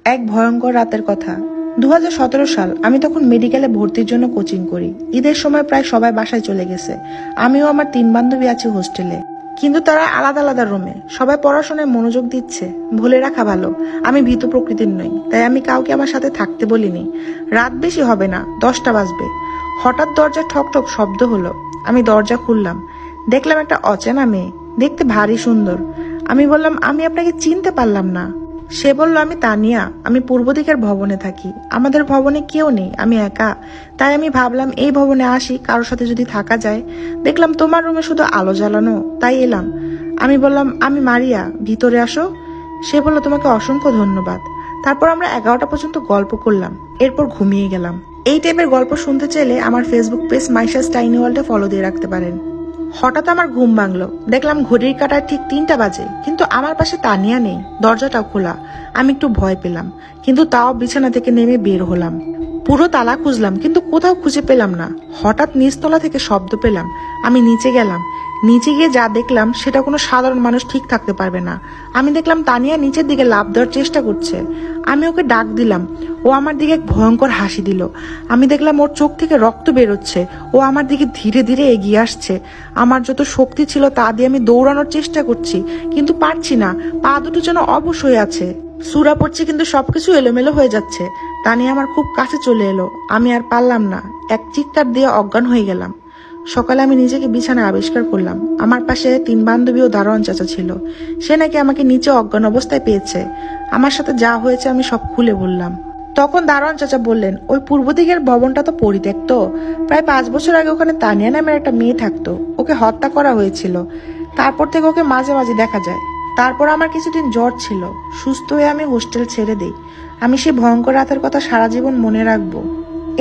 এক ভয়ঙ্কর রাতের কথা। 2017 সাল। আমি তখন মেডিকেলে ভর্তির জন্য কোচিং করি। ঈদের সময় প্রায় সবাই বাসায় চলে গেছে। আমিও আমার 3 বান্ধবী আছি হোস্টেলে, কিন্তু তারা আলাদা আলাদা রুমে। সবাই পড়াশোনায় মনোযোগ দিচ্ছে। বলে রাখা ভালো, আমি ভীতু প্রকৃতির নই, তাই আমি কাউকে আমার সাথে থাকতে বলিনি। রাত বেশি হবে না, 10টা বাজবে। হঠাৎ দরজা ঠক ঠক শব্দ হলো। আমি দরজা খুললাম, দেখলাম একটা অচেনা মেয়ে, দেখতে ভারী সুন্দর। আমি বললাম, আমি আপনাকে চিনতে পারলাম না। সে বলল, আমি তানিয়া, আমি পূর্ব দিকের ভবনে থাকি। আমাদের ভবনে কেউ নেই, আমি একা। তাই আমি ভাবলাম এই ভবনে আসি, কারোর সাথে যদি থাকা যায়। দেখলাম তোমার রুমে শুধু আলো জ্বালানো, তাই এলাম। আমি বললাম, আমি মারিয়া, ভিতরে আসো। সে বলল, তোমাকে অসংখ্য ধন্যবাদ। তারপর আমরা 11টা পর্যন্ত গল্প করলাম, এরপর ঘুমিয়ে গেলাম। এই টাইপের গল্প শুনতে চাইলে আমার ফেসবুক পেজ মাইশাস টাইনি ওয়ার্ল্ডে ফলো দিয়ে রাখতে পারেন। হঠাৎ আমার ঘুম ভাঙলো, দেখলাম ঘড়ির কাঁটায় ঠিক 3টা বাজে, কিন্তু আমার পাশে তানিয়া নেই, দরজাটাও খোলা। আমি একটু ভয় পেলাম, কিন্তু তাও বিছানা থেকে নেমে বের হলাম। পুরো তালা খুঁজলাম, কিন্তু কোথাও খুঁজে পেলাম না। হঠাৎ নিচতলা থেকে শব্দ পেলাম। আমি নিচে গেলাম। নিচে গিয়ে যা দেখলাম সেটা কোনো সাধারণ মানুষ ঠিক থাকতে পারবে না। আমি দেখলাম তানিয়া নিচের দিকে লাফ দেওয়ার চেষ্টা করছে। আমি ওকে ডাক দিলাম, ও আমার দিকে এক ভয়ঙ্কর হাসি দিল। আমি দেখলাম ওর চোখ থেকে রক্ত বেরোচ্ছে। ও আমার দিকে ধীরে ধীরে এগিয়ে আসছে। আমার যত শক্তি ছিল তা দিয়ে আমি দৌড়ানোর চেষ্টা করছি, কিন্তু পারছি না। পা দুটো যেন অবশ হয়ে আছে। সুরা পড়ছি, কিন্তু সবকিছু এলোমেলো হয়ে যাচ্ছে। তানিয়া আমার খুব কাছে চলে এলো। আমি আর পারলাম না, এক চিৎকার দিয়ে অজ্ঞান হয়ে গেলাম। সকালে আমি নিজেকে বিছানায় আবিষ্কার করলাম। আমার পাশে 3 বান্ধবী ও দারোয়ান চাচা ছিল। সে নাকি আমাকে নিচে অজ্ঞান অবস্থায় পেয়েছে। আমার সাথে যা হয়েছে আমি সব খুলে বললাম। তখন দারোয়ান চাচা বললেন, ওই পূর্ব দিকের ভবনটা তো পরিত্যক্ত। প্রায় 5 বছর আগে ওখানে তানিয়া নামের একটা মেয়ে থাকতো। ওকে হত্যা করা হয়েছিল। তারপর থেকে ওকে মাঝে মাঝে দেখা যায়। তারপর আমার কিছুদিন জ্বর ছিল। সুস্থ হয়ে আমি হোস্টেল ছেড়ে দিই। আমি সেই ভয়ঙ্কর রাতের কথা সারা জীবন মনে রাখবো।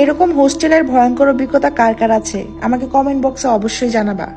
এরকম হোস্টেলের ভয়ঙ্কর অভিজ্ঞতা কার কার আছে আমাকে কমেন্ট বক্সে অবশ্যই জানাবা।